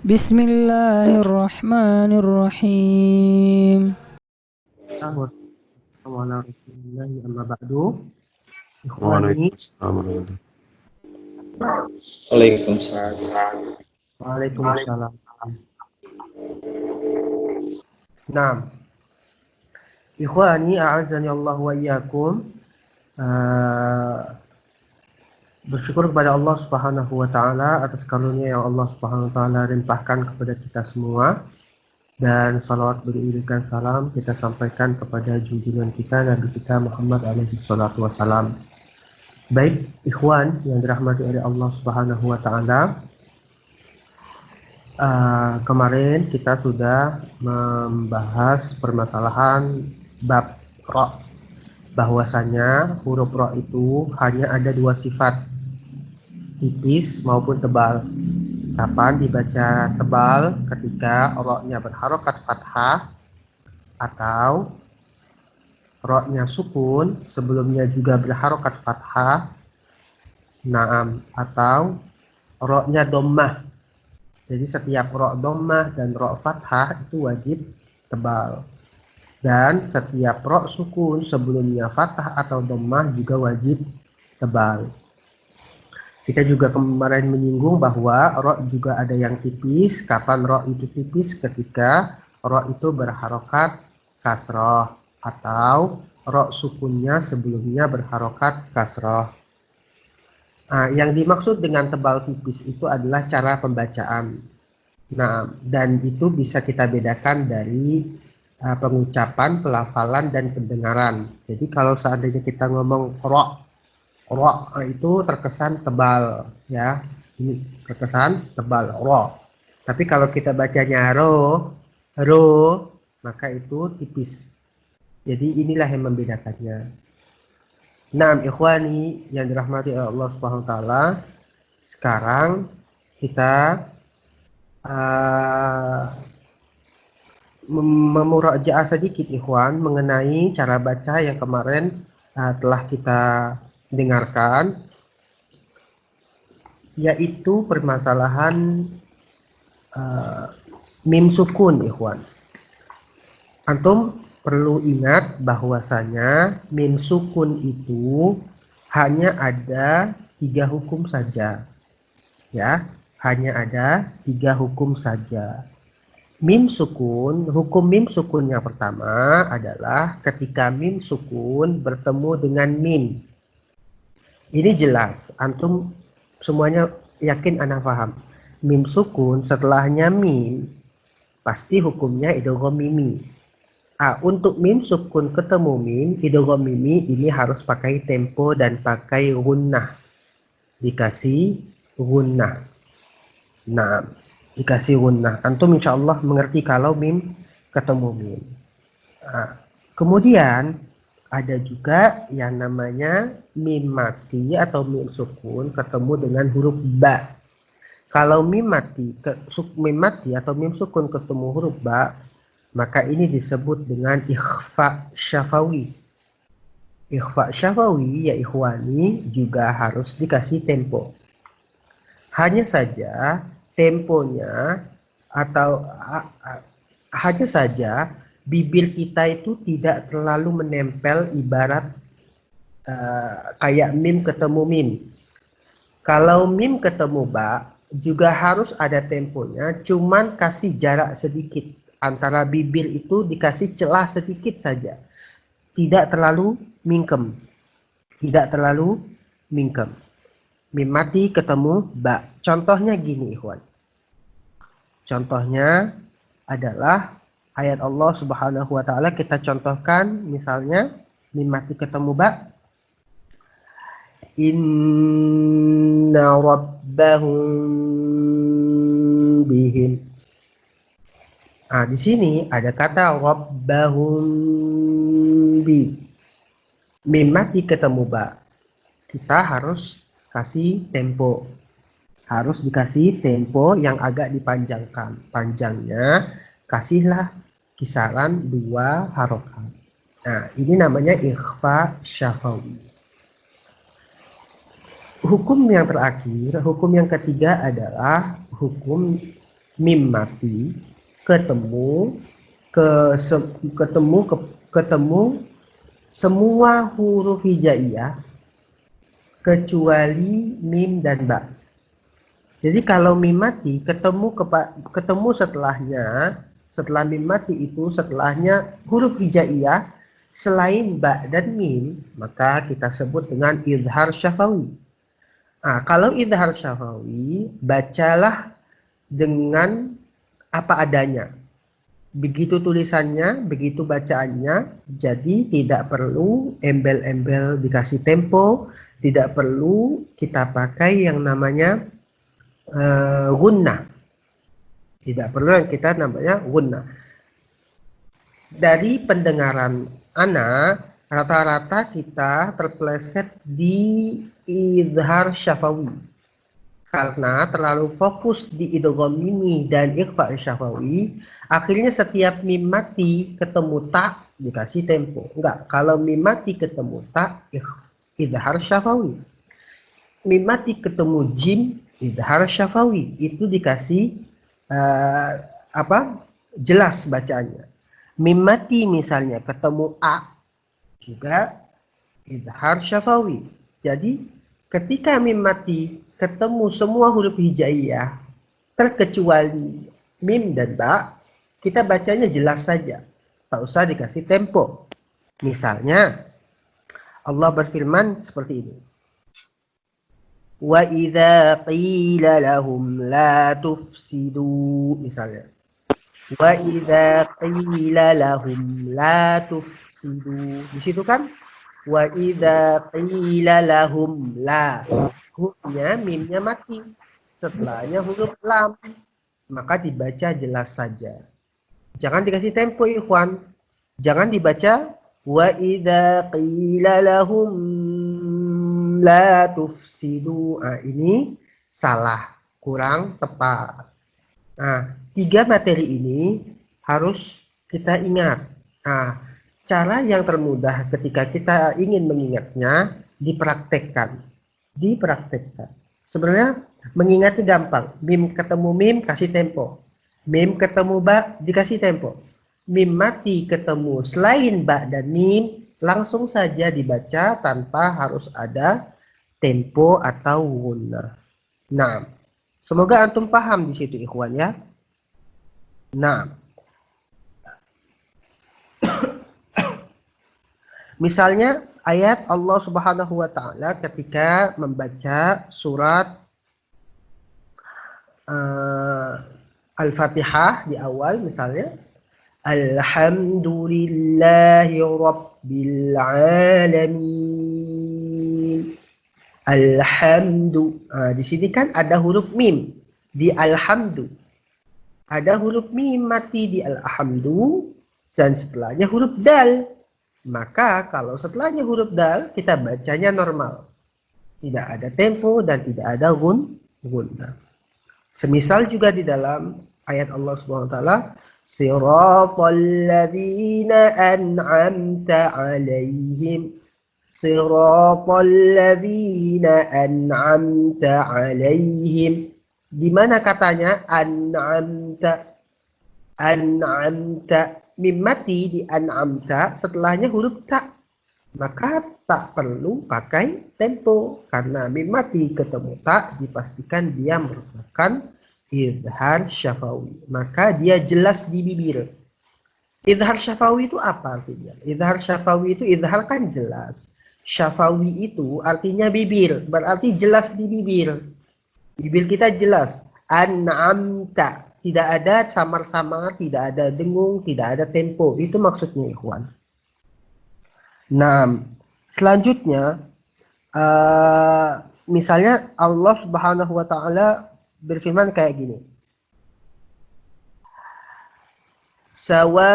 Bismillahirrahmanirrahim. Assalamualaikum amma ba'du. Ikhwani. Waalaikumsalam. Waalaikumsalam. Nah, ikhwani a'azani Allah wa iyyakum. Bersyukur kepada Allah Subhanahu wa taala atas karunia yang Allah Subhanahu wa taala limpahkan kepada kita semua. Dan salawat beriringan salam kita sampaikan kepada junjungan kita Nabi kita Muhammad alaihi salatu wassalam. Baik, ikhwan yang dirahmati oleh Allah Subhanahu wa taala. Kemarin kita sudah membahas permasalahan bab ra, bahwasanya huruf ra itu hanya ada dua sifat, tipis maupun tebal. Kapan dibaca tebal? Ketika ra-nya berharokat fathah atau ra-nya sukun, sebelumnya juga berharokat fathah. Naam, atau ra-nya dhammah. Jadi setiap ra dhammah dan ra fathah itu wajib tebal. Dan setiap ra sukun sebelumnya fathah atau dhammah juga wajib tebal. Kita juga kemarin menyinggung bahwa ra juga ada yang tipis. Kapan ra itu tipis? Ketika ra itu berharokat kasroh atau ra sukunnya sebelumnya berharokat kasroh. Yang dimaksud dengan tebal tipis itu adalah cara pembacaan. Nah, dan itu bisa kita bedakan dari pengucapan, pelafalan, dan pendengaran. Jadi kalau seandainya kita ngomong ra itu terkesan tebal, ya. Ini terkesan tebal ra. Tapi kalau kita bacanya ro, maka itu tipis. Jadi inilah yang membedakannya. Nah, ikhwani yang dirahmati oleh Allah Subhanahu wa taala, sekarang kita memurajaah sedikit ikhwan mengenai cara baca yang kemarin telah kita dengarkan, yaitu permasalahan mim sukun ikhwan. Antum perlu ingat bahwasanya mim sukun itu hanya ada 3 hukum saja, ya, hanya ada 3 hukum saja. Mim sukun, hukum mim sukun yang pertama adalah ketika mim sukun bertemu dengan mim. Ini jelas, antum semuanya yakin ana paham. Mim sukun setelahnya mim, pasti hukumnya idgham mimi. Untuk mim sukun ketemu mim, idgham mimi ini harus pakai tempo dan pakai gunnah. Dikasih gunnah. Nah, dikasih gunnah. Antum insyaallah mengerti kalau mim ketemu mim. Kemudian ada juga yang namanya mim mati atau mim sukun ketemu dengan huruf ba. Kalau mim mati atau mim sukun ketemu huruf ba, maka ini disebut dengan ikhfa syafawi. Ikhfa syafawi ya ikhwani juga harus dikasih tempo. Hanya saja temponya atau hanya saja bibir kita itu tidak terlalu menempel ibarat kayak mim ketemu mim. Kalau mim ketemu ba juga harus ada temponya, cuman kasih jarak sedikit antara bibir itu, dikasih celah sedikit saja, tidak terlalu mingkem, mim mati ketemu ba. Contohnya gini ikhwan, contohnya adalah ayat Allah Subhanahu wa taala, kita contohkan misalnya mim mati ketemu ba. Inna rabbahum bihim. Di sini ada kata rabbahum bi. Mim mati ketemu ba. Kita harus kasih tempo. Harus dikasih tempo yang agak dipanjangkan. Panjangnya kasihlah kisaran 2 harokat. Ini namanya ikhfa syafawi. Hukum yang terakhir, hukum yang ketiga adalah hukum mim mati ketemu ketemu semua huruf hijaiyah kecuali mim dan ba. Jadi kalau mim mati ketemu setelah mim mati itu setelahnya huruf hijaiyah selain ba dan mim, maka kita sebut dengan izhar syafawi. Nah, kalau izhar syafawi, bacalah dengan apa adanya. Begitu tulisannya, begitu bacaannya, jadi tidak perlu embel-embel dikasih tempo, tidak perlu kita pakai yang namanya gunnah. Tidak perlu yang kita namanya gunnah. Dari pendengaran ana, rata-rata kita terpeleset di izhar syafawi. Karena terlalu fokus di idgham mimi dan ikhfa syafawi, akhirnya setiap mim mati ketemu ta dikasih tempo. Enggak, kalau mim mati ketemu ta izhar syafawi. Mim mati ketemu jim izhar syafawi, itu dikasih jelas bacaannya. Mim mati misalnya ketemu a juga izhar syafawi. Jadi ketika mim mati ketemu semua huruf hijaiyah terkecuali mim dan ba, kita bacanya jelas saja, tak usah dikasih tempo. Misalnya Allah berfirman seperti ini, wa idza qila lahum la tufsidu, misalnya wa idza qila lahum la tufsidu, di situ kan wa idza qila lahum la, hurufnya mimnya mati, setelahnya huruf lam, maka dibaca jelas saja, jangan dikasih tempo ikhwan, jangan dibaca wa idza qila lahum la tufsidu. Ini salah, kurang tepat. Nah, 3 materi ini harus kita ingat. Nah, cara yang termudah ketika kita ingin mengingatnya dipraktekkan. Sebenarnya mengingatnya gampang. Mim ketemu mim kasih tempo. Mim ketemu ba dikasih tempo. Mim mati ketemu selain ba dan mim langsung saja dibaca tanpa harus ada tempo atau gunnah. Nah, semoga antum paham di situ ikhwan ya. Nah, misalnya ayat Allah Subhanahu wa taala ketika membaca surat Al-Fatihah di awal, misalnya Alhamdulillahi Rabbil Alamin. Alhamdu. Di sini kan ada huruf mim di alhamdu. Ada huruf mim mati di alhamdu dan setelahnya huruf dal. Maka kalau setelahnya huruf dal kita bacanya normal. Tidak ada tempo dan tidak ada gunnah. Semisal juga di dalam ayat Allah Subhanahu wa taala, siratal ladzina an'amta 'alaihim. Siratal ladzina an'amta 'alaihim. Di mana katanya an'amta? An'amta, mim mati di an'amta, setelahnya huruf ta. Maka tak perlu pakai tempo karena mim mati ketemu ta dipastikan dia merupakan izhar syafawi. Maka dia jelas di bibir. Izhar syafawi itu apa artinya? Izhar syafawi itu, izhar kan jelas. Syafawi itu artinya bibir, berarti jelas di bibir. Bibir kita jelas. An'amta, tidak ada samar-samar, tidak ada dengung, tidak ada tempo. Itu maksudnya ikhwan. Nah, selanjutnya misalnya Allah Subhanahu wa taala berfirman kayak gini. Sawa'un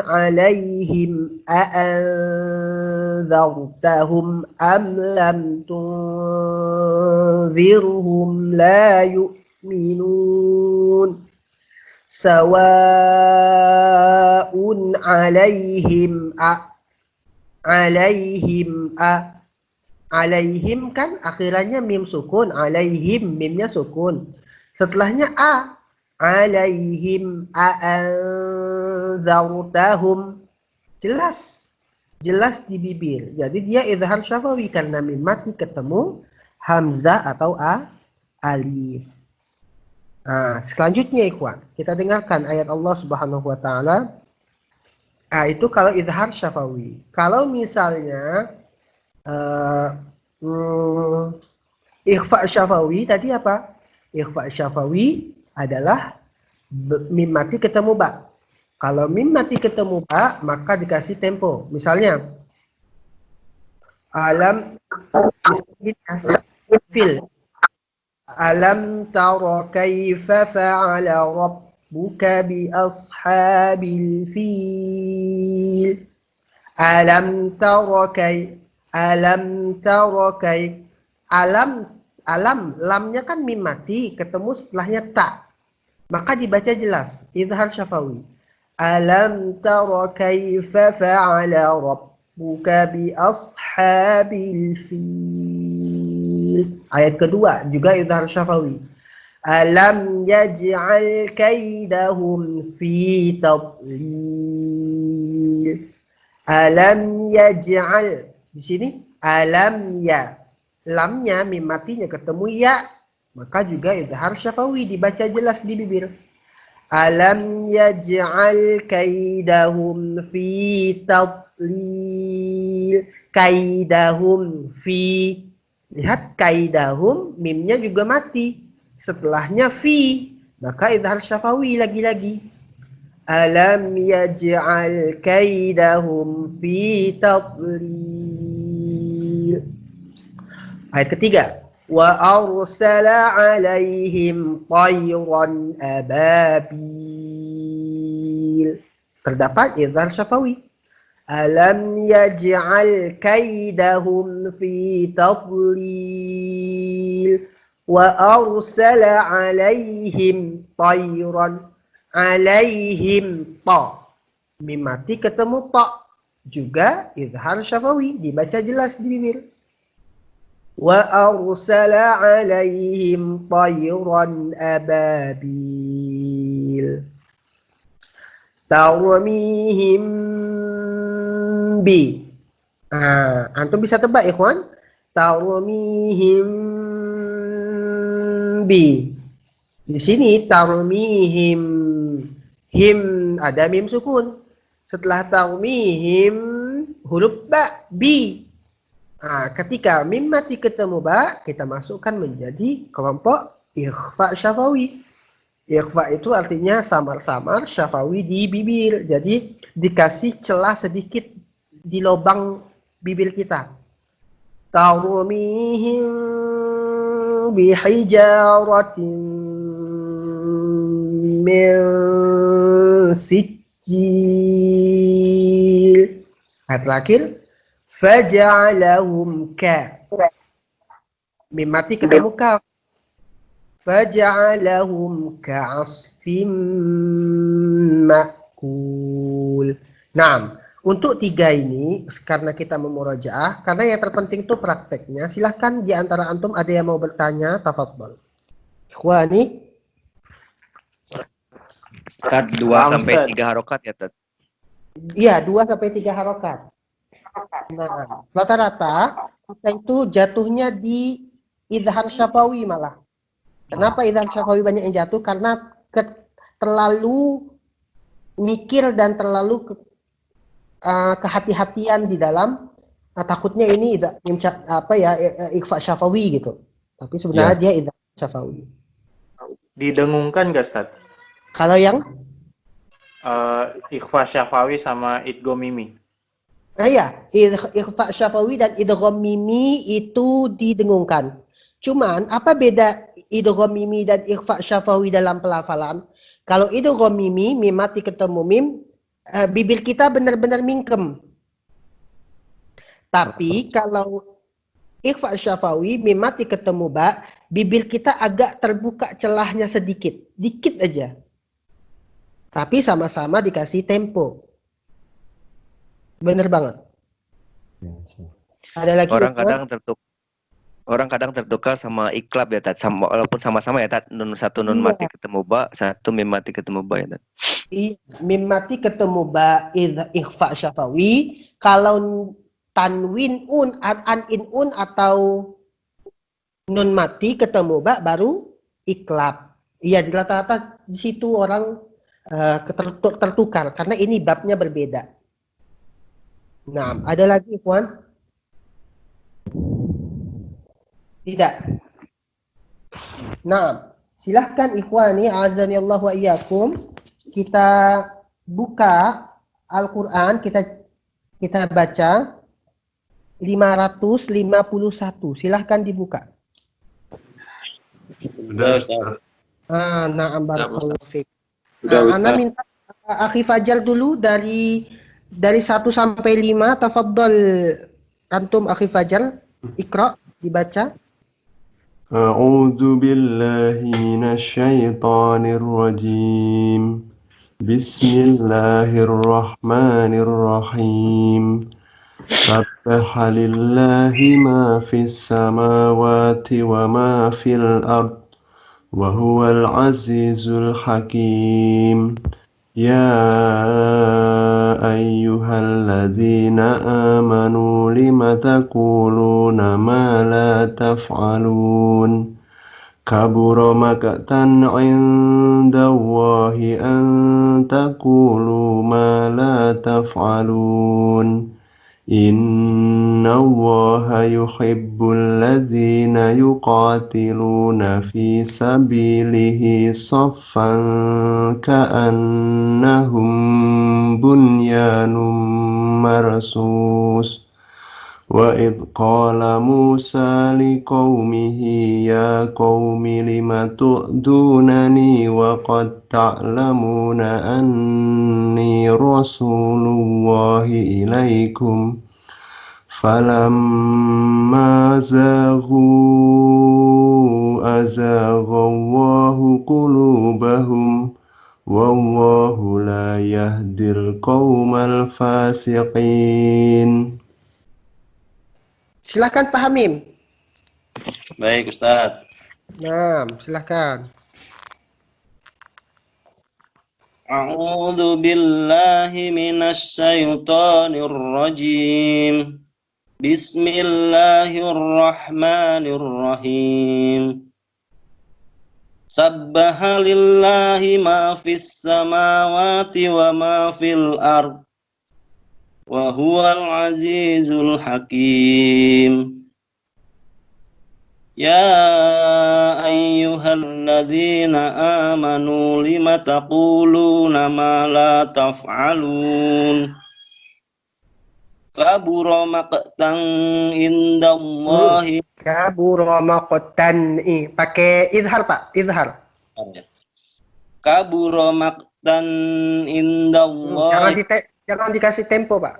'alaihim a'anzartahum am lam tunzirhum la yu'minun. Sawa'un 'alaihim Alaihim kan akhirannya mim sukun. Alaihim, mimnya sukun. Setelahnya a. Alaihim a'anzartahum. Jelas. Jelas di bibir. Jadi dia izhar syafawi karena mim mati ketemu hamzah atau alif. Nah, selanjutnya ikhwan, kita dengarkan ayat Allah Subhanahu wa taala. Itu kalau izhar syafawi. Kalau misalnya uh, ikhfa syafawi tadi apa? Ikhfa syafawi adalah mim mati ketemu ba. Kalau mim mati ketemu ba, maka dikasih tempo. Misalnya alam fil alam tara kaifa fa'ala rabbuka bi ashabil fil. Alam tara alam lamnya kan mim mati ketemu setelahnya ta. Maka dibaca jelas izhar syafawi. Alam tara kaifa fa'ala rabbuka bi ashabil fil. Ayat kedua juga izhar syafawi. Alam yaj'al kaidahum fi tadlil. Alam yaj'al. Di sini alam ya. Lamnya mim matinya ketemu ya. Maka juga izhar syafawi dibaca jelas di bibir. Alam yaj'al kaidahum fi tadlil. Kaidahum fi. Lihat kaidahum mimnya juga mati. Setelahnya fi. Maka izhar syafawi lagi-lagi. Alam yaj'al kaidahum fi tadlil. Ayat ketiga. Wa arsala alaihim tayran ababil. Terdapat izhar syafawi. Alam yaj'al kaidahum fi tadlil. Wa arsala alaihim tayran alaihim ta. Mim mati ketemu ta. Juga izhar syafawi dibaca jelas di bibir. Wa arsala alaihim tayran ababil. Tarmihim bi. Antum bisa tebak ikhwan? Tarmihim bi. Di sini tarmihim, him ada mim sukun. Setelah tarmihim huruf ba, bi. Ketika mim mati ketemu ba, kita masukkan menjadi kelompok ikhfa syafawi. Ikhfa itu artinya samar-samar syafawi di bibir. Jadi dikasih celah sedikit di lubang bibir kita. Tarmihim bihijaratin min sijil. Ayat terakhir. Faja'alahum ka. Mim mati ketemu ka. Faja'alahum ka'asfim ma'kul. Nah, untuk tiga ini, karena kita memurajaah, karena yang terpenting itu prakteknya, silahkan di antara antum ada yang mau bertanya, tafadhol. Ikhwani. Tad 2-3 harokat ya, Tad? Iya, 2-3 harokat. Nah, rata-rata kita itu jatuhnya di izhar syafawi malah. Kenapa izhar syafawi banyak yang jatuh? Karena terlalu mikir dan terlalu kehati-hatian di dalam takutnya ini ikhfa syafawi gitu. Tapi sebenarnya dia izhar syafawi. Didengungkan gak, Ustaz? Kalau yang ikhfa syafawi sama idgham mimi. Iya, ikhfa syafawi dan idgham mimi itu didengungkan. Cuman apa beda idgham mimi dan ikhfa syafawi dalam pelafalan? Kalau idgham mimi, mim mati ketemu mim, bibir kita benar-benar mingkem. Tapi kalau ikhfa syafawi, mim mati ketemu ba, bibir kita agak terbuka celahnya sedikit, dikit aja. Tapi sama-sama dikasih tempo. Bener banget. Ada lagi Orang kadang tertukar sama iklab ya Tat, sama walaupun sama-sama ya Tat, satu nun Iya. mati ketemu ba, satu mim mati ketemu ba ya Tat. Mim mati ketemu ba ikhfa syafawi. Kalau tanwin an in atau nun mati ketemu ba baru iklab. Iya, di rata-rata di situ orang tertukar karena ini babnya berbeda. Nah, ada lagi Ikhwan? Tidak. Nah, silahkan Ikhwani azani Allah wa iyyakum, kita buka Al-Qur'an, kita baca 551. Silahkan dibuka. Udah, Ustaz. Na'am barakallahu fiik. Udah, Ana minta Akhi Fajar dulu dari 1 sampai 5, tafadhal antum Akhi Fajar, Iqra, dibaca. A'udzu billahi minasyaitonir rajim. Bismillahirrahmanirrahim. Sabbaha lillahi ma fis samawati wa ma fil ard. Wa huwal azizul hakim. Ya ayyuhalladzina amanu lima taquluna ma la taf'alun. Kabura maqtan 'indallahi an taqulu ma la taf'alun. Innallaha yuhibbul ladzina yuqatiluna fi sabilihi saffan ka'annahum bunyanun marsus. Wa idh qala Musa liqaumihi ya qaumi lima tu'dunani wa qad ta'lamuna anni rasulullahi ilaikum falamma zaghu azaghallahu qulubahum wallahu la yahdil qaumal fasiqin. Silahkan Pak Hamim. Baik, Ustaz. Nah, silahkan. A'udzu billahi minasy syaithanir rajim. Bismillahirrahmanirrahim. Sabbaha lillahi ma fis samawati wa ma fil ard. Wa huwal azizul hakim. Ya ayyuhalladzina amanu lima taquluna ma la taf'alun. Kabura maqtan indallahi. Kabura maqtan. Pakai izhar Pak, izhar. Kabura maqtan indallahi. Jangan dikasih tempo, Pak.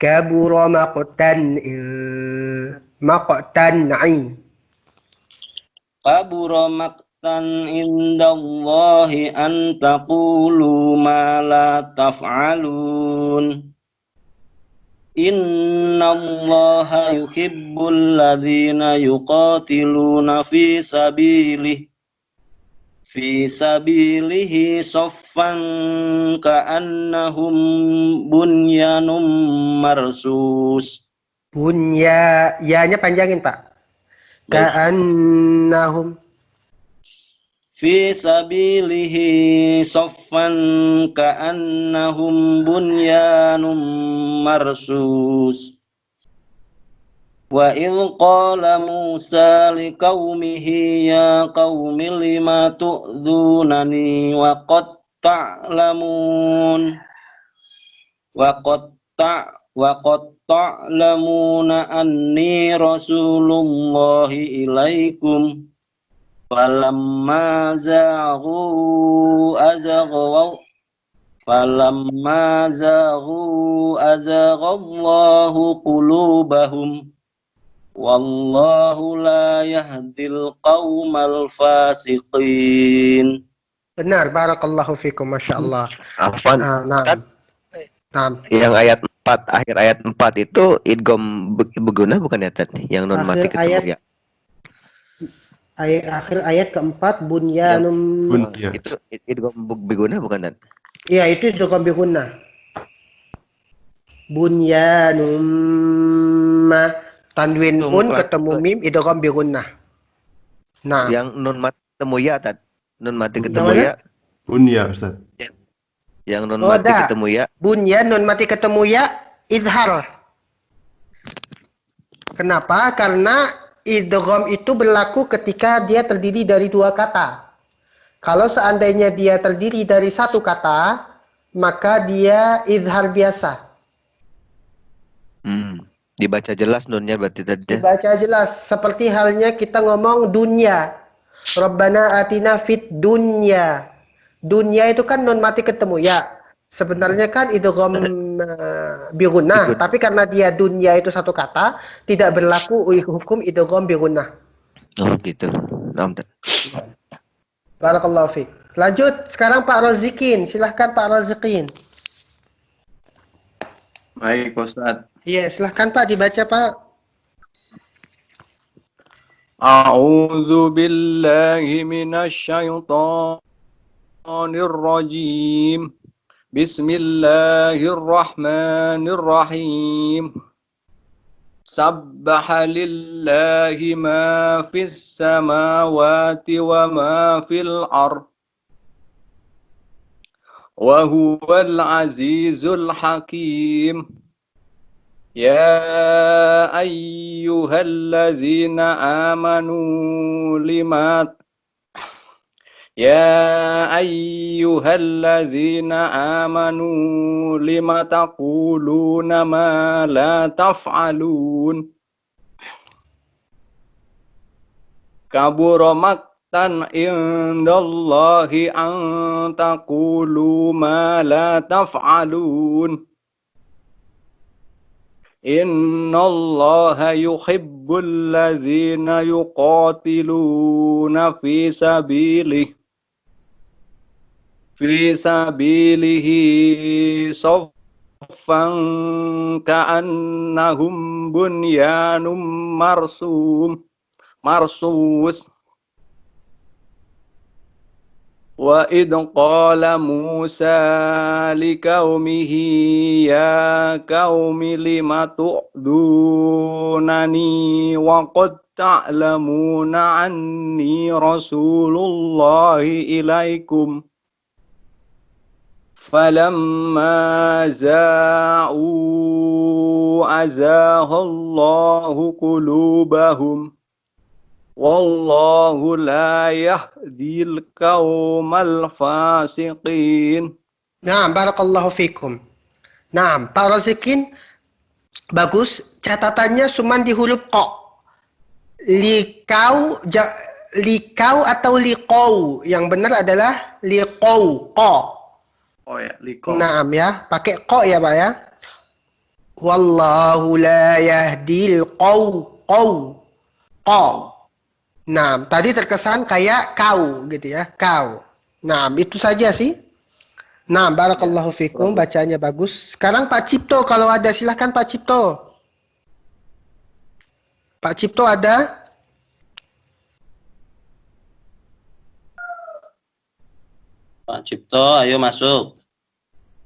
Kabura maqtan maqtan'i. Kabura maqtan indallahi an taqulu ma la taf'alun. Innallaha yuhibbul ladzina yuqatiluna fi sabilihi saffan ka'annahum bunyanum marsus. Ya-nya panjangin, Pak. Ka'annahum fi sabilihi saffan ka'annahum bunyanum marsus. Wa idh qala Musa liqaumihi ya qaumi lima tu'dhunani wa qad ta'lamuna anni rasulullahi ilaikum falamma zaghu azaghallahu qulubahum wallahu la yahdil qaumal fasiqin. Benar, barakallahu fikum, Masya Allah. Afwan. Nah. Nah, Yang ayat 4, akhir ayat 4 itu idgham beguna bukan ya Tat? Yang non mati Akhir ketemu ayat ya. akhir ayat keempat Yang bunyanum. Bunya. itu idgham beguna bukan Tat? Ya, itu idgham bi gunnah. Bunyanum ma tanwin un ketemu mim idgham bi gunnah. Nah, Yang non mati ketemu ya Tat. Non mati Bunya. ketemu Yang mana? ya. Bunya, Ustaz. Yang non oh mati dah. ketemu ya. Bunyan nun mati ketemu ya idhar. Kenapa? Karena idgham itu berlaku ketika dia terdiri dari dua kata. Kalau seandainya dia terdiri dari satu kata, maka dia idhar biasa. Dibaca jelas nunnya berarti tadi. Dibaca jelas. Seperti halnya kita ngomong dunya. Rabbana atina fid dunya. Dunya itu kan nun mati ketemu ya. Sebenarnya kan idgham bi gunnah, Bi gunnah. tapi karena dia dunya itu satu kata, tidak berlaku hukum idgham bi gunnah. Oh gitu. Nah, Tat. Barakallahu fiik. Lanjut sekarang Pak Rozikin. Silahkan Pak Rozikin. Baik, Ustaz. Iya, silahkan Pak dibaca Pak. A'udzu billahi minasyaitonir rajim. Bismillahirrahmanirrahim. Sabbaha lillahi ma fis samawati wa ma fil ardh. Wa huwal azizul hakim. Ya ayyuhalladzina amanu limat Ya ayyuhalladzina amanu lima taquluna ma la taf'alun. Kabura maqtan indallahi an taqulu ma la taf'alun. Innallaha yuhibbul ladzina yuqatiluna fi sabilihi saffan ka'annahum bunyanum marsus. Wa idh qala Musa liqaumihi ya qaumi lima tu'dunani wa qad ta'lamuna anni rasulullahi ilaikum. Falamma za'u azahallahu qulubahum. Wallahu la yahdil qaumal fasiqin. Nah, barakallahu fikum. Nah, Pak Rozikin, bagus. Catatannya cuma di huruf ko. Likau atau liqau. Yang benar adalah liqau. Ko. Oh ya, liko. Nah, ya. Pakai ko ya, Pak ya. Wallahu la yahdil qau. Ko. Nah, tadi terkesan kayak kau gitu ya, kau. Nah, itu saja sih. Nah, barakallahu fikum, bacaannya bagus. Sekarang Pak Cipto kalau ada, silahkan Pak Cipto. Pak Cipto ada? Pak Cipto, ayo masuk.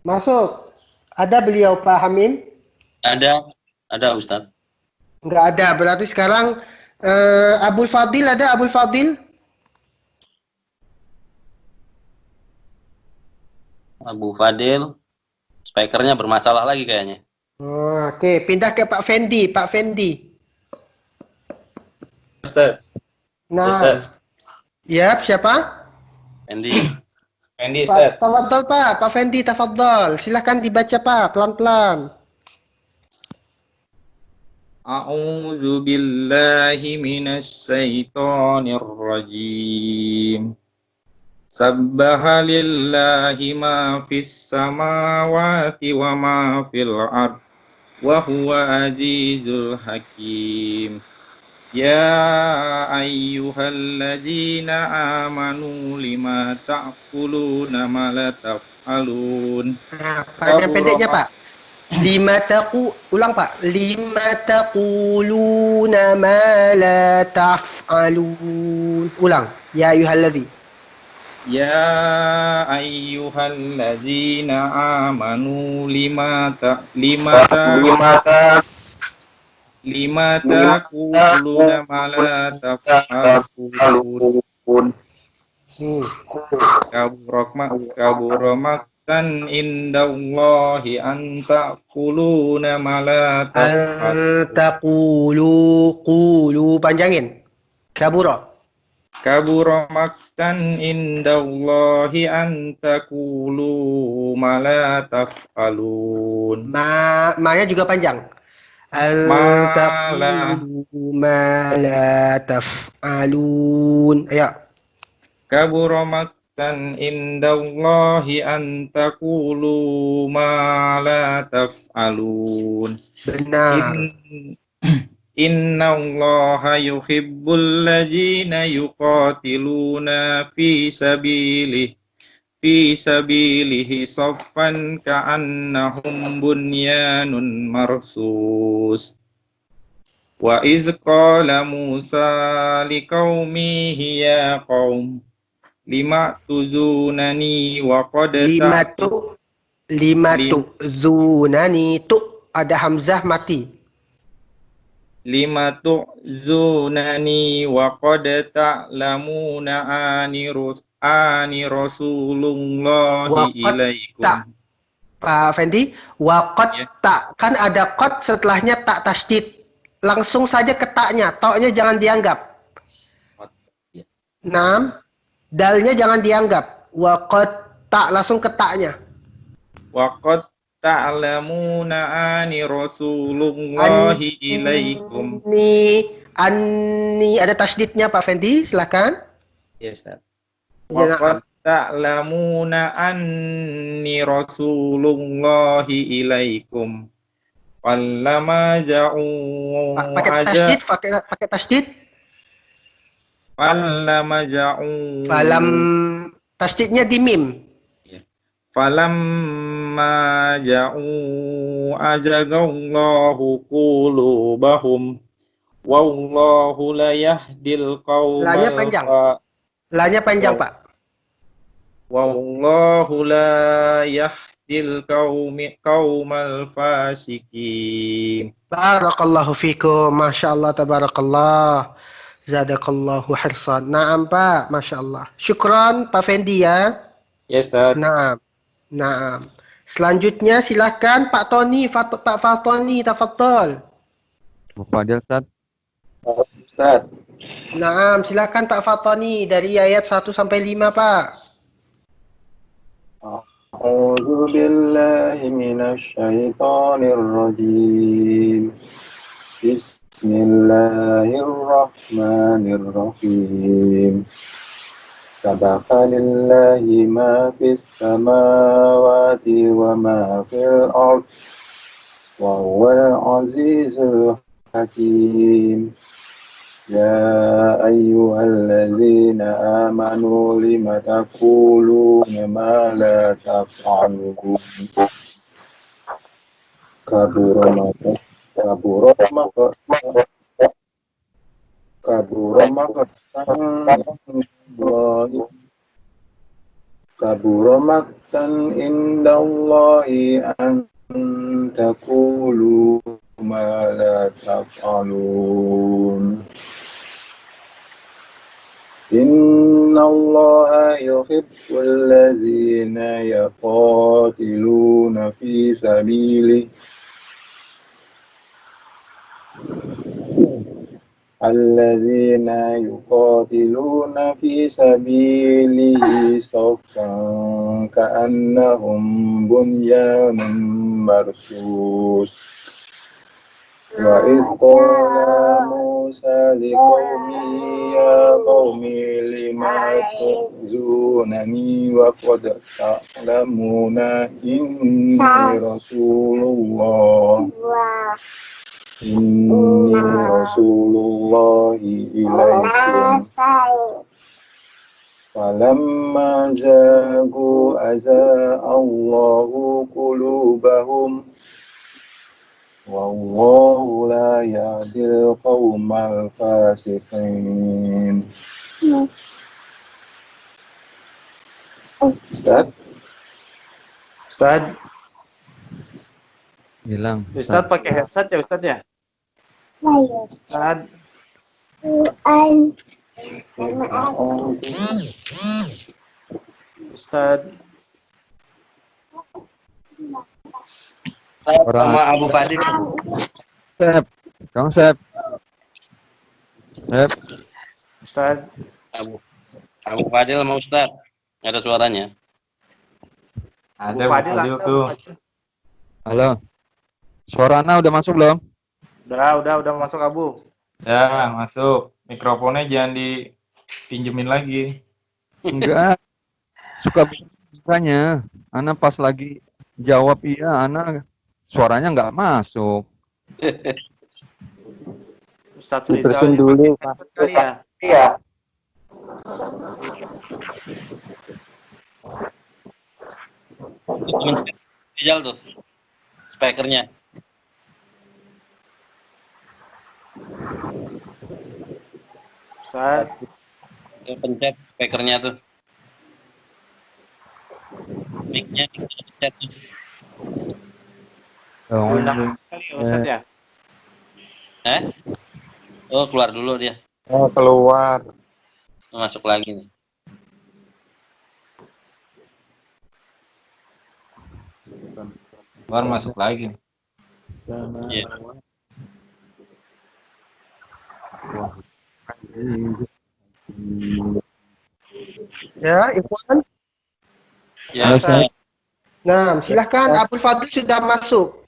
Masuk. Ada beliau Pak Hamim? Ada Ustaz. Enggak ada, berarti sekarang Abul Fadil ada, Abul Fadil? Abu Fadil, speakernya bermasalah lagi kayaknya. Oke, pindah ke Pak Fendi, Pak Fendi. Ustaz. Nah, Ustaz. ya siapa? Fendi. Fendi, Ustaz. Tafadhol Pak Fendi, tafadhol. Silahkan dibaca Pak, pelan-pelan. A'udzu billahi minasy syaithanir rajim. Sabbaha lillahi ma fis samawati wa ma fil ard wa huwa azizul hakim. Ya ayyuhalladzina amanu lima ta'kuluna ma la taf'alun. Nah, panjang pendeknya Kabura Pak. Ulang Pak. Lima taquluna ma la taf'alun. Ulang. Ya ayyuhalladzi. Ya ayyuhalladzina amanu lima taquluna ma la taf'alun. Kabura maktan indallahi an taquluna ma la taf'alun. Qulu panjangin. Kabura. Kabura maktan indallahi an taqulu ma la taf'alun. Ma-nya juga panjang. Ma la Taqulu ma la taf'alun. Ayo. kabura maktan indallahi an taqulu ma la taf'alun. Benar. Inna allaha yuhibbul ladzina yuqatiluna fi sabilihi saffan ka'annahum bunyanun marsus. Wa iz qala Musa liqaumihi ya qaum lima tuzunani wa qad Lima zunani tu ada hamzah mati. lima tu'zunani wa qad ta'lamuna ani rasulullahi ilaikum. Pak Fendi, waqad Ya. tak kan ada qad setelahnya tak tasydid. Langsung saja ke taknya, toknya jangan dianggap. Nah, dalnya jangan dianggap. Waqad tak langsung ke taknya. Wa qad ta'lamuna ani rasulullahi ilaikum. Anni ada tasydidnya Pak Fendi, silakan. Yes, Ustaz. Wa qad ta'lamuna anni rasulullahi ilaikum. Fallama ja'u Pakai tasydid, pakai tasydid. Fallama ja'u Falam tasydidnya di mim. Falamma ja'u azagallahu qulubahum wallahu la yahdil La-nya panjang. La-nya panjang, Pak. wallahu la yahdil qaumal fasikin. Barakallahu fikum. Masya Allah, tabarakallah. Zadakallahu hirsan. Naam, Pak. Masya Allah. Syukran, Pak Fendi ya. Yes, Ustaz. Naam. Naam. Selanjutnya silakan Pak Tony, Pak Fatoni, tafadhol. Fadil Ustaz. Ustaz. Naam, silakan Pak Fatoni dari ayat 1 sampai 5, Pak. A'udzu billahi minasy syaithanir rajim. Bismillahirrahmanirrahim. Sabaqa lillahi ma fis samawati wa ma fil ard. Wa huwal azizul hakim. Ya ayyuhalladzina amanu lima taquluna ma la taf'alun. Kabura maktan indallahi an taqulu ma la taf'alun. Inna allaha yuhibbul ladzina yuqatiluna fi sabilihi alladzina yuqatiluna fi sabilihi saffan ka'annahum bunyanun marsus. Wa idh qala Musa liqaumihi ya qaumi lima tu'zunani wa qad ta'lamuna inni rasulullah Inni Rasulullahi ilaikum. Falamma zagu Allahu qulubahum. Wallahu la yahdil qawmal fasiqin. Ustaz? Ustaz, Hilang. Ustaz pakai headset ya Ustaz ya? Ustaz, Ustaz. Sama Abu Fadil. Sep. Kamu Sep. Sep. Ustaz, Abu Fadil sama Ustaz. Nggak ada suaranya. Abu Fadil tuh. Halo. Suara Ana udah masuk belum? Udah masuk Abu. Ya, masuk. Mikrofonnya jangan dipinjemin lagi. Enggak. Suka bukanya. Ana pas lagi jawab iya, Ana suaranya nggak masuk. Ustaz Diterusin Rizal dulu, pakai headset kali ya? Iya. Rijal tuh. Speakernya. Ustaz, Pencet speakernya tuh. Mic-nya pencet tuh. diundang kali ya Ustaz ya? Oh, keluar dulu dia. Oh, keluar. Masuk lagi nih. Baru masuk lagi. Iya. Ya, Ikhwan. Ya, Halo, Ustaz. Nah, silahkan Abdul Fadil sudah masuk.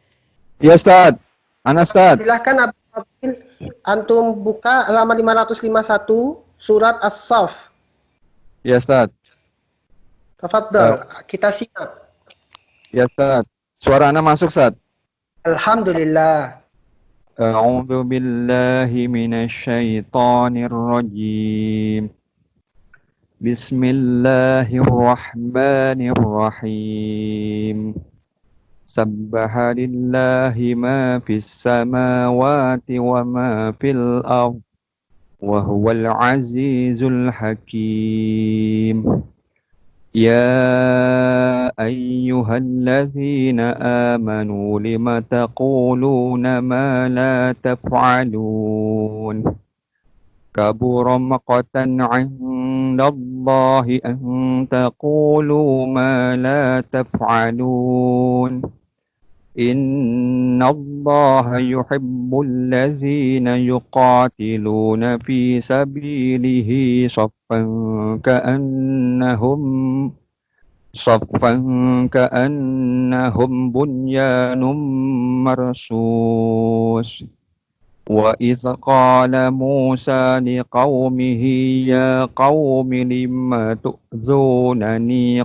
Iya, Ustaz. Ana Ustaz. Silahkan Abdul Fadil, antum buka halaman 551 surat As-Saff. Iya, Ustaz. Tafadhal, kita siap. Iya, Ustaz. Suara Ana masuk, Ustaz. Alhamdulillah. A'udzu billahi minasyaitonir rajim. Bismillahirrahmanirrahim. Sabbaha lillahi ma fis samawati wa ma fil ardh wa huwal azizul hakim. يا أيها الذين آمنوا لم تقولون ما لا تفعلون كبر مقتا عند الله أن تقولوا ما لا تفعلون إن الله يحب الذين يقاتلون في سبيله صفا كأنهم بنيان مرصوص وإذ قال موسى لقومه يا قوم لم تؤذونني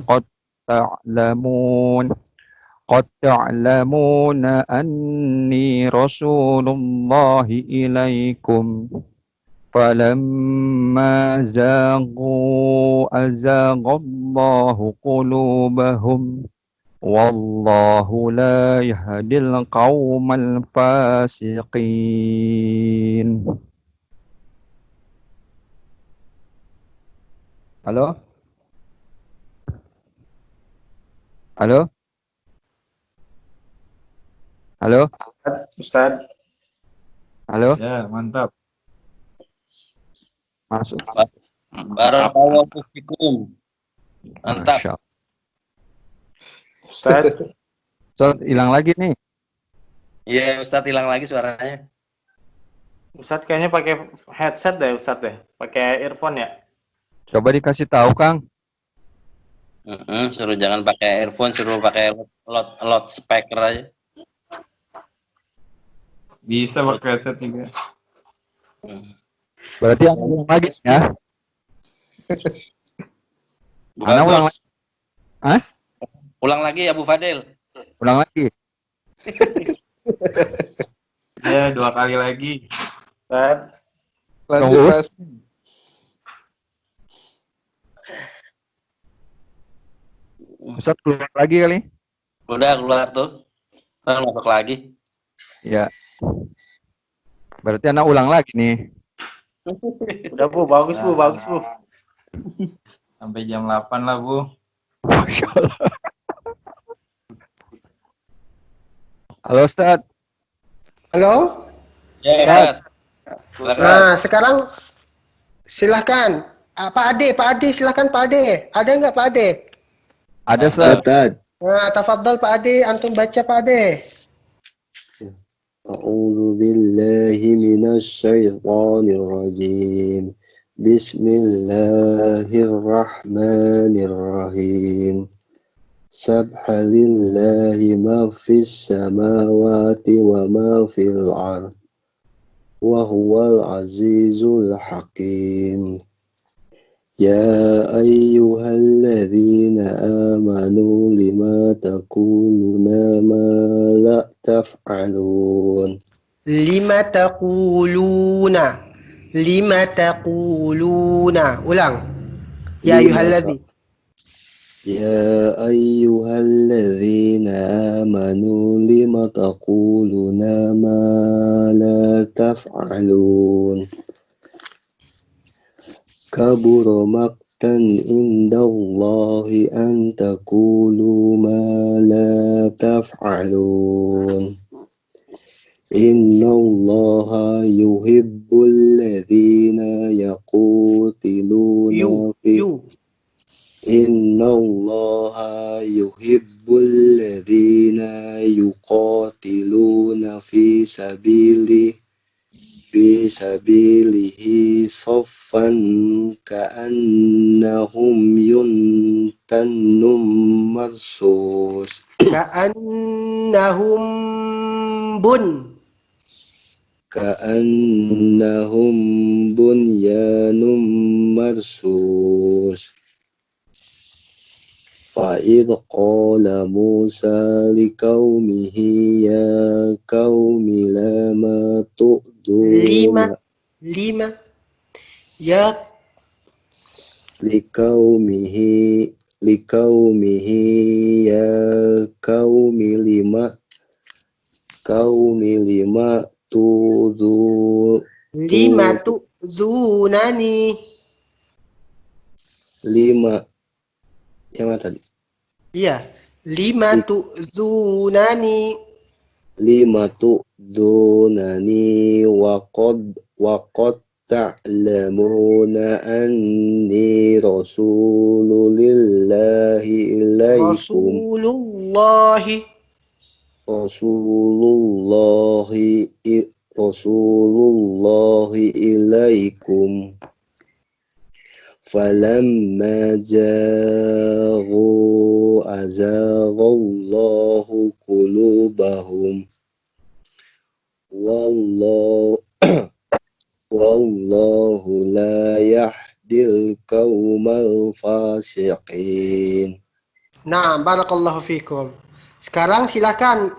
قد تعلمون أني رسول الله إليكم فلما زاغوا أزاغ الله قلوبهم والله لا يهدي القوم الفاسقين. Halo? Halo? Halo? Ustaz. Halo? Ya, mantap. Masuk. Barakallahu fikum. Mantap. Masya Allah. Ustaz. Ustaz, hilang lagi nih. Iya, Ustaz hilang lagi suaranya. Ustaz kayaknya pakai headset deh Ustaz deh. Pakai earphone ya? Coba dikasih tahu, Kang. Suruh jangan pakai earphone, suruh pakai loud speaker aja. Bisa pakai headset juga. Berarti Ana ulang lagi ya. Ana ulang lagi. Hah? Ulang lagi ya Bu Fadil. Ulang lagi. Ya, 2 kali lagi. Ustaz, Tunggu. lanjut Mas. Ustaz keluar lagi kali. Udah keluar tuh. Sekarang masuk lagi. Ya. Berarti anak ulang lagi nih. Udah Bu, bagus Bu, bagus Bu. Sampai jam 8 lah, Bu. Masya Allah. Halo Ustaz. Halo? Ya, Ustaz. Silakan. Nah, sekarang silahkan. Pak Ade, silahkan Pak Ade. Ada nggak Pak Ade? Ada Ustaz. Nah, tafadhol Pak Ade, antum baca Pak Ade. أعوذ بالله من الشيطان الرجيم بسم الله الرحمن الرحيم سبح لله ما في السماوات وما في الأرض وهو العزيز الحكيم يا أيها الذين آمنوا لما تقولون ما لا تفعلون Lima taquluna. Ulang. Ya ayyuhalladzi. يا أيها الذين آمنوا لما تقولون ما لا تفعلون كبر مقتا عند الله أن تقولوا ما لا تفعلون إن الله يحب الذين يقاتلون في إن الله يحب الذين يقاتلون في سبيله صفا كأنهم ينتن مرصوص كأنهم بنيان مرصوص فإذ قال موسى لقومه يا قوم لما تؤذون لقومه يا قوم لما tu'dzunani. Yang mana tadi? Iya, lima tu'dzunani. Lima tu'dzunani waqad ta'lamuna anni rasulillahi ilaikum Rasulullahi ilaikum falamma jaghu azaghallahu qulubahum wallahu la yahdil qaumal fasiqin. Nah, barakallahu fikum. Sekarang silakan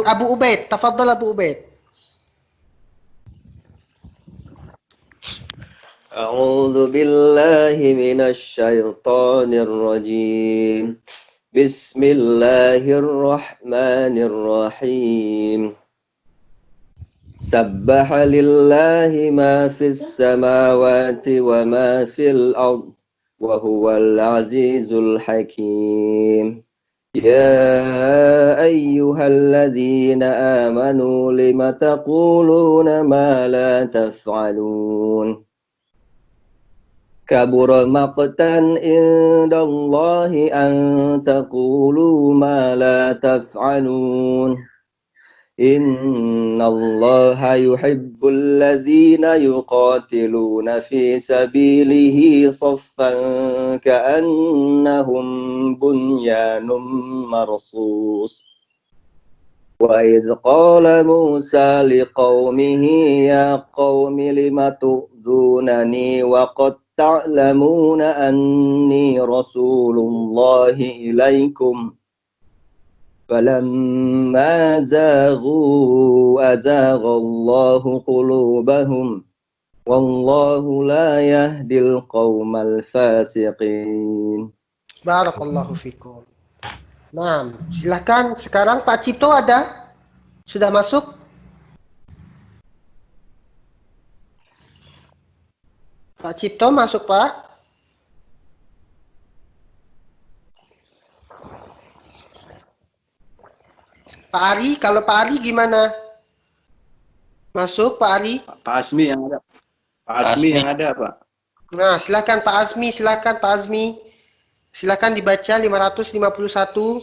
Abu Ubaid, tafadhal Abu Ubaid. أعوذ بالله من الشيطان الرجيم بسم الله الرحمن الرحيم سبح لله ما في السماوات وما في الأرض وهو العزيز الحكيم يا أيها الذين آمنوا لم تقولون ما لا تفعلون كبر مقتا عند الله أن تقولوا ما لا تفعلون إن الله يحب الذين يقاتلون في سبيله صفا كأنهم بنيان مرصوص وإذ قال موسى لقومه يا قوم لم تؤذونني وقد تعلمون أني رسول الله إليكم فلما زاغوا أزاغ الله قلوبهم والله لا يهدي القوم الفاسقين. Barakallahu fikum. Nah, silakan sekarang Pak Cipto ada? Sudah masuk? Pak Cipto masuk, Pak? Pak Ari, kalau Pak Ari gimana? Masuk Pak Ari? Pak Asmi yang ada. Pak Asmi yang ada, Pak. Nah, silakan Pak Azmi, silakan Pak Azmi. Silakan dibaca 551.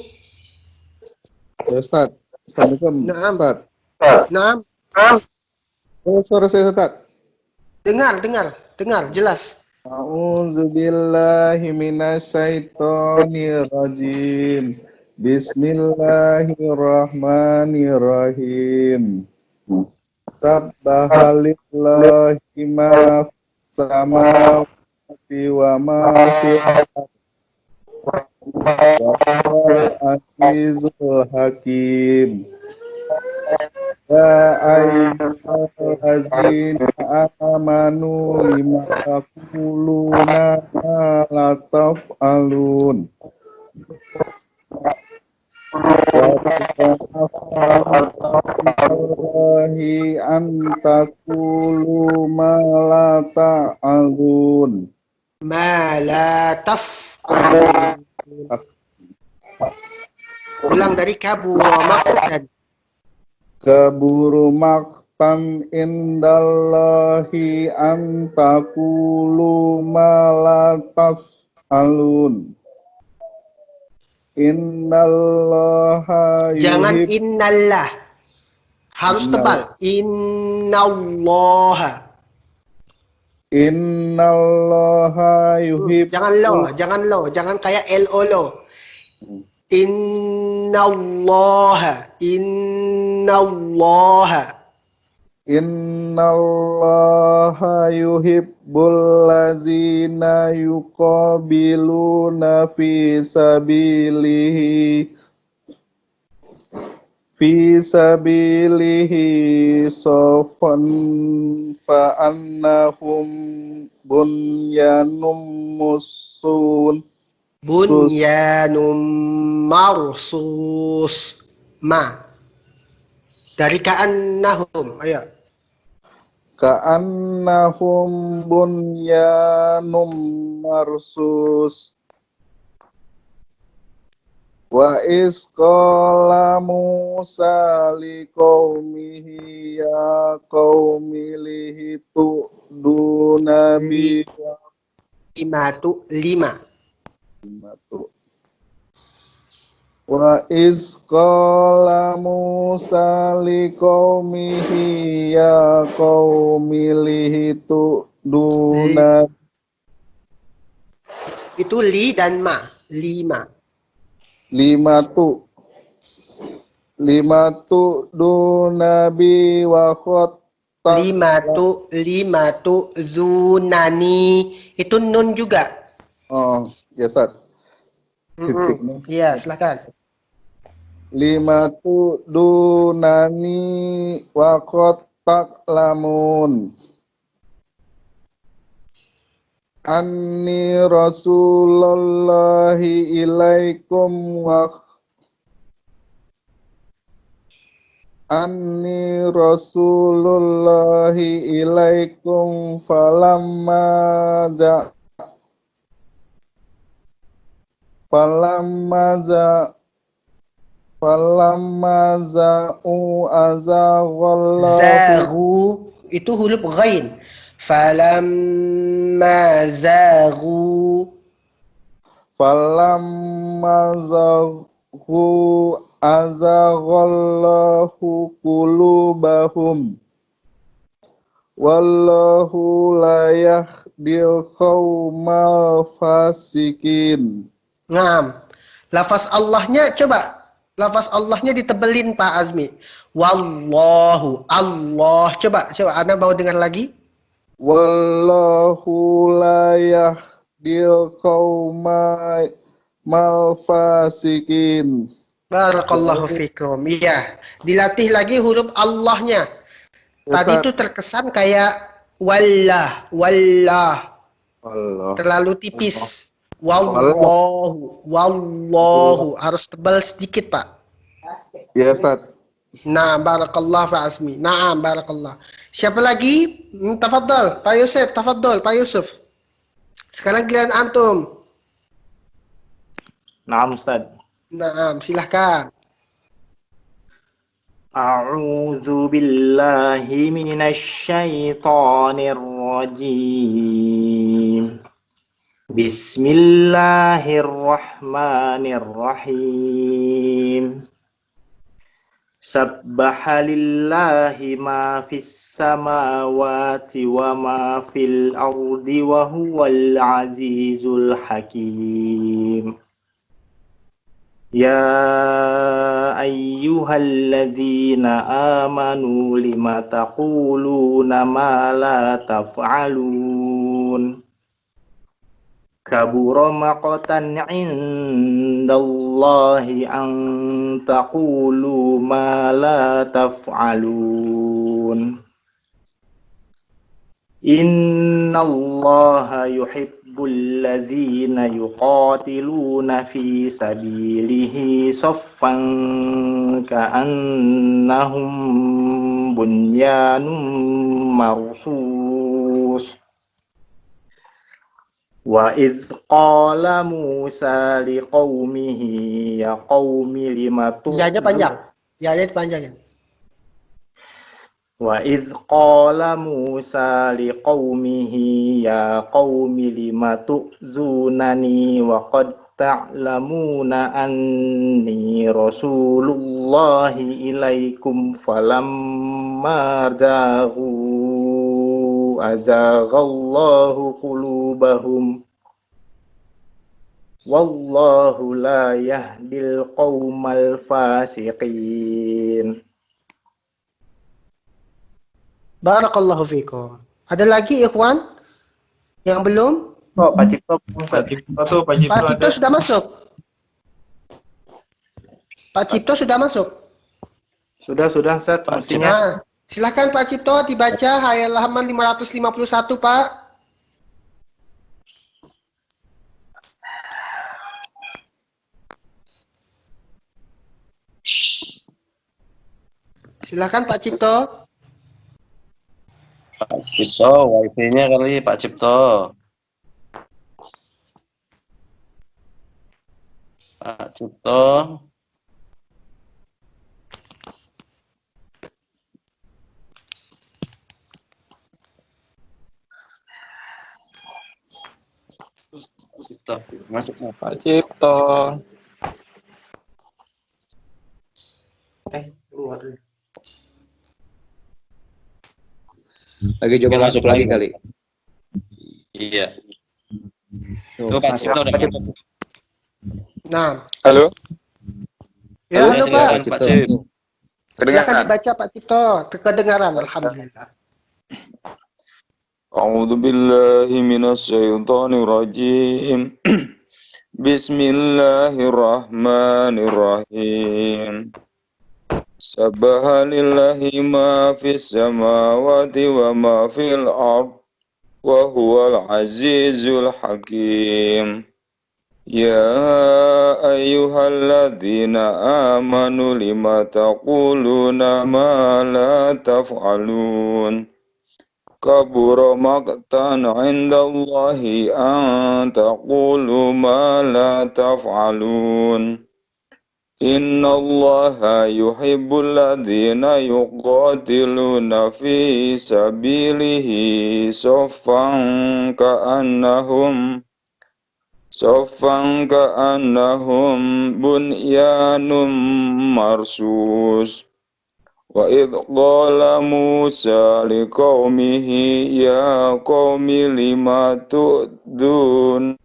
Ya Ustaz. Assalamualaikum Naam. Ustaz. Nah, Oh, suara saya Ustaz. dengar, jelas. A'udzubillahi minasyaitonirrajim. Bismillahirrahmanirrahim. Sabbaha lillahi ma fis samawati wa ma fil ardi wa huwal azizul hakim. Ya ayyuhallazina amanu lima taquluna ma la taf'alun. Wallahi an taqulu ma la ta'alun. Ma la taf'alun. Ulang dari kabura maqtan. Kaburu maqtan indallahi an taqulu ma la taf'alun. Innallaha Jangan yuhib innallah. Harus tebal. Innallaha. Innallaha yuhib Jangan lo, jangan kayak lo. Innallaha. Innallaha yuhibbul ladzina yuqabiluna fi sabilihi safan fa'annahum bunyanum musun. Bunyanum marsus. Ma. Dari ka'annahum. Ayo. Ka'annahum bunyanum marsus. Wa isqala Musa liqaumihi ya qaumi lihitu dunabi Lima. Wa isqala Musa liqaumihi ya qaumi lihitu dunabi. Itu li dan ma. Lima. Limatu dunabi wa khotta. Limatu zunani. Itu nun juga. Oh, ya Ustaz. Titiknya. Iya, silakan. Limatu dunani wa khotta lamun. Anni rasulullahi ilaikum wa Anni rasulullahi ilaikum falamma za'u azaghallahu. Zaghu. Itu huruf ghain. Falamma zaghu azaghallahu qulubahum wallahu la yahdil qaumal fasikin. Ngam. Lafaz Allahnya coba. Lafaz Allahnya ditebelin Pak Azmi. Wallahu. Allah. Coba. Anda mau dengar lagi? Wallahu la yahdil qaumal fasikin. Barakallahu fikum. Iya, dilatih lagi huruf Allahnya. Tadi itu terkesan kayak wallah, wallah. Allah. Terlalu tipis. Wallahu. Harus tebal sedikit, Pak. Ya, Ustaz. Nah, barakallah Pak Azmi. Naam, barakallah. Siapa lagi? Tafadhol, Pak Yusuf. Tafadhol, Pak Yusuf. Sekarang giliran antum. Naam Ustaz. Naam, silahkan. A'udzu billahi minasy syaithanir rajim. Bismillahirrahmanirrahim. Sabbaha lillahi ma fis samawati wa ma fil ardi wa huwal azizul hakim. Ya ayyuhalladzina amanu lima taquluna ma la taf'alun. Kabura maqtan 'indallahi an taqulu ma la taf'alun. Innallaha yuhibbul ladzina yuqatiluna fi sabilihi saffan ka'annahum bunyanun marsus. Wa idz qala Musa liqaumihi ya qaumi lima Yanya panjang. Yanya panjang. Wa idz qala Musa liqaumihi ya qaumi lima tu'zunani wa qad ta'lamuna anni rasulullahi ilaikum falamma azaghallahu qulubahum wallahu la yahdil qaumal fasiqin. Barakallahu fikum. Ada lagi ikhwan yang belum? Oh, Pak Cipto Sudah masuk. Pak Cipto sudah masuk. Sudah Ustaz, pastinya. Nah, silakan Pak Cipto dibaca halaman 551, Pak. Silakan Pak Cipto. Pak Cipto, wifi-nya kali Pak Cipto. Pak Cipto. Masuk Pak Cipto. Lagi coba masuk lagi kali. Iya. Tuh Pak Cipto udah masuk. Nah, Halo. ya halo Pak. Pak Cipto. Silakan dibaca Pak Cipto. Kedengaran, alhamdulillah. A'udzu billahi minasy syaithanir rajim. Bismillahirrahmanirrahim. Sabbaha lillahi ma fis samawati wa ma fil ard wa huwal azizul hakim. Ya ayyuhalladzina amanu lima taquluna ma la taf'alun. Kabura maqtan 'indallahi an taqulu ma la taf'alun. Innallaha yuhibbul ladzina yuqatiluna fi sabilihi saffan ka'annahum bunyanun marsus. Wa idh qala Musa liqaumihi ya qaumi lima tu'dunan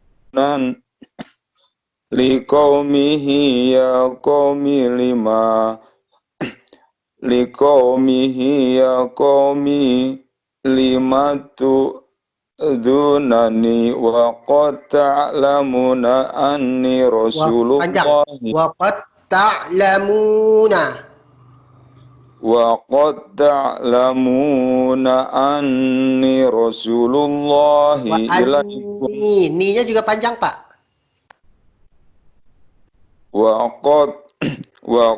liqaumihi ya qaumi lima tu'dunani wa qad ta'lamuna anni rasulullahi ta'lamuna. Wa qad ta'lamuna anni Wa rasulullahi ilaikum. anni. Ni-nya juga panjang, Pak. Wa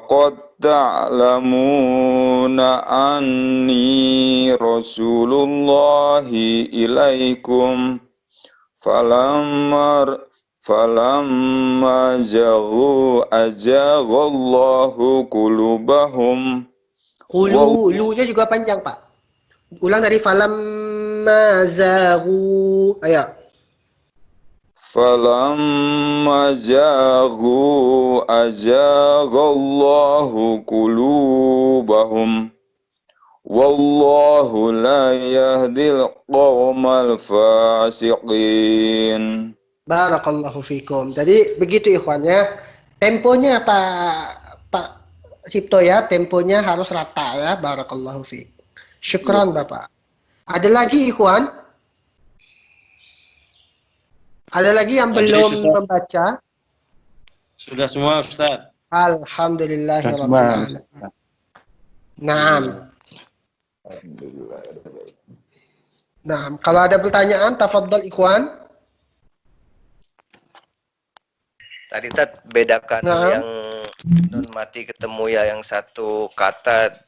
qad ta'lamuna anni rasulullahi ilaikum. Falamma zaghu azaghallahu qulubahum. Lu-nya juga panjang, Pak. Ulang dari falamma zaghu. Ayo. Falamma zaghu azaghallahu qulubahum. Wallahu la yahdil qawmal fasiqin. Barakallahu fikum. Jadi begitu ikhwan ya. Temponya Pak Cipto ya, temponya harus rata ya. Barakallahu fikum. Syukran Bapak. Ada lagi ikhwan? Ada lagi yang belum membaca? Sudah semua Ustaz. Alhamdulillahirabbil alamin. Naam. Nah, kalau ada pertanyaan, tafadhal ikhwan. Tadi Tat bedakan Nah. yang nun mati ketemu ya yang satu kata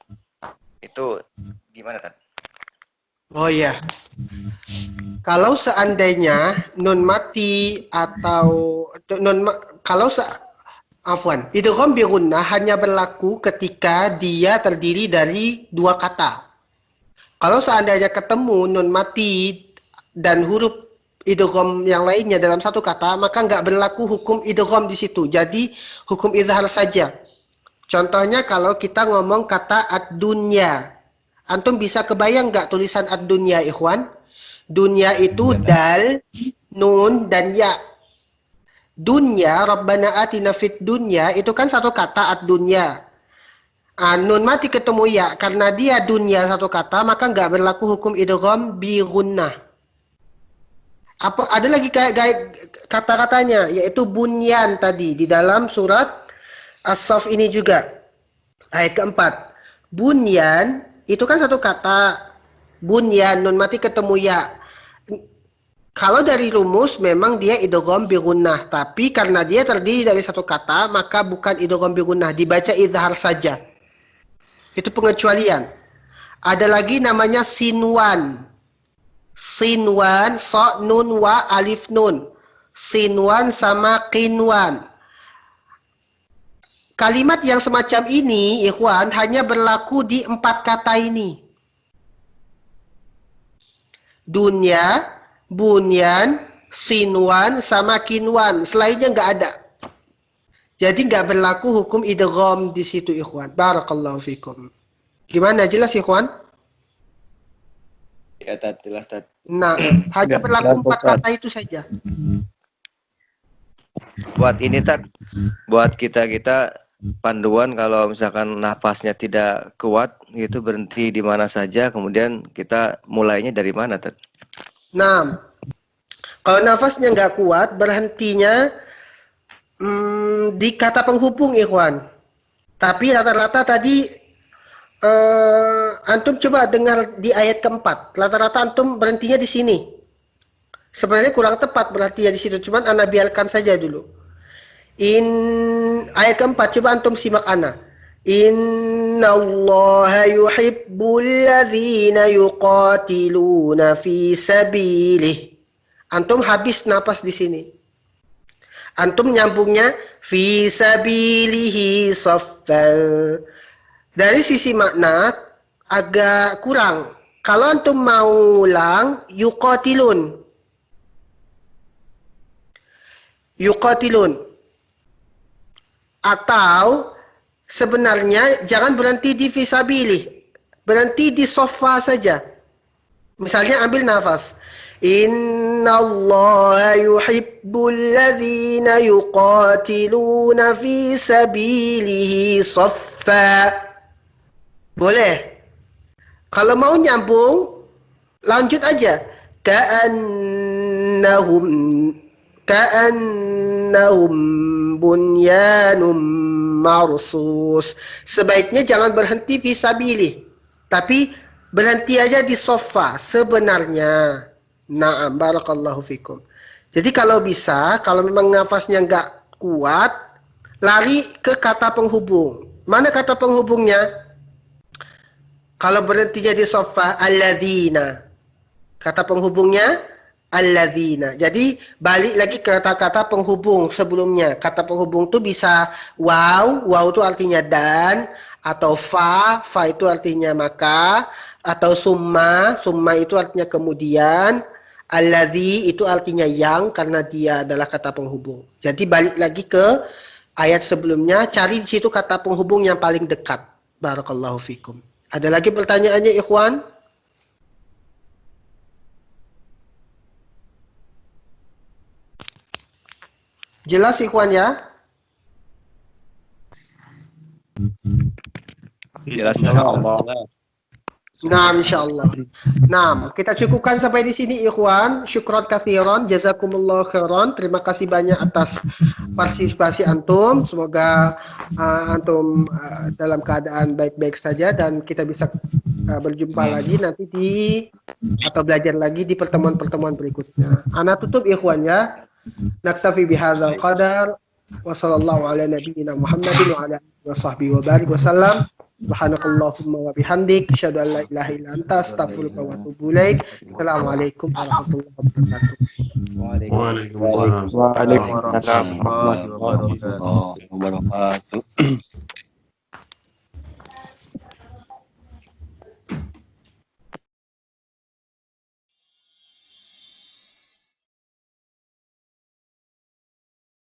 itu gimana Tat? Oh iya. Kalau seandainya nun mati atau afwan, idgham bi gunnah hanya berlaku ketika dia terdiri dari dua kata. Kalau seandainya ketemu nun mati dan huruf idgham yang lainnya dalam satu kata, maka nggak berlaku hukum idgham di situ. Jadi hukum izhar saja. Contohnya kalau kita ngomong kata ad-dunya. Antum bisa kebayang nggak tulisan ad-dunya, ikhwan? Dunya itu dal, nun, dan ya. Dunya, Rabbana atina fid dunya, itu kan satu kata ad-dunya. Nun mati ketemu ya, karena dia dunya satu kata, maka nggak berlaku hukum idgham bi gunnah. Ada lagi kayak kata-katanya, yaitu bunyan tadi di dalam surat As-Saff ini juga ayat keempat. Bunyan itu kan satu kata, bunyan nun mati ketemu ya. Kalau dari rumus memang dia idgham bi gunnah, tapi karena dia terdiri dari satu kata, maka bukan idgham bi gunnah, dibaca izhar saja. Itu pengecualian. Ada lagi namanya sinwan. Sinwan, so, nun, wa, alif, nun. Sinwan sama qinwan. Kalimat yang semacam ini, ikhwan, hanya berlaku di 4 kata ini. Dunya, bunyan, sinwan, sama kinwan. Selainnya nggak ada. Jadi nggak berlaku hukum idgham di situ, ikhwan. Barakallahu fikum. Gimana, jelas, ikhwan? Ya Tat, jelas Tat. Nah, hanya berlaku 4 kata itu saja. Buat ini Tat, buat kita panduan kalau misalkan nafasnya tidak kuat gitu, berhenti di mana saja, kemudian kita mulainya dari mana Tat? Nah, kalau nafasnya nggak kuat, berhentinya di kata penghubung, ikhwan. Tapi rata-rata tadi antum coba dengar di ayat keempat. Rata-rata antum berhentinya di sini. Sebenarnya kurang tepat berhentinya di situ. Cuman ana biarkan saja dulu. Ayat keempat, coba antum simak ana. Innallaha yuhibbul ladzina yuqatiluna fi sabilih. Antum habis napas di sini. Antum nyambungnya fi sabilihi saffal. Dari sisi makna agak kurang. Kalau antum mau ulang yuqatilun. Yuqatilun. Atau sebenarnya jangan berhenti di fi sabilih. Berhenti di saffa saja. Misalnya ambil nafas. Innallaha yuhibbul ladzina yuqatiluna fi sabilihi saffa. Boleh. Kalau mau nyambung, lanjut aja. Ka'annahum bunyanum marsus. Sebaiknya jangan berhenti fi sabilih, tapi berhenti aja di sofa sebenarnya. Na'am, barakallahu fikum. Jadi kalau bisa, kalau memang nafasnya nggak kuat, lari ke kata penghubung. Mana kata penghubungnya? Kalau berhentinya di sofa, alladzina. Kata penghubungnya, alladzina. Jadi balik lagi ke kata-kata penghubung sebelumnya. Kata penghubung itu bisa waw, waw itu artinya dan, atau fa, fa itu artinya maka, atau summa, summa itu artinya kemudian, alladzi itu artinya yang karena dia adalah kata penghubung. Jadi balik lagi ke ayat sebelumnya, cari di situ kata penghubung yang paling dekat. Barakallahu fikum. Ada lagi pertanyaannya, ikhwan? Jelas ikhwan ya? Jelas. Nah, insyaallah. Nah, kita cukupkan sampai di sini ikhwan. Syukran katsiran, jazakumullah khairan. Terima kasih banyak atas partisipasi antum. Semoga antum dalam keadaan baik-baik saja dan kita bisa berjumpa lagi nanti atau belajar lagi di pertemuan-pertemuan berikutnya. Ana tutup ikhwan ya. Naktafi bihadzal qadar wa sallallahu ala nabiyyina Muhammadin wa ala alihi wa sahbihi wa barik wa sallam. Subhanakallahumma wa bihamdik asyhadu an la ilaha illa anta astaghfiruka wa atubu ilaik. Assalamualaikum warahmatullahi wabarakatuh. Waalaikumsalam warahmatullahi wabarakatuh.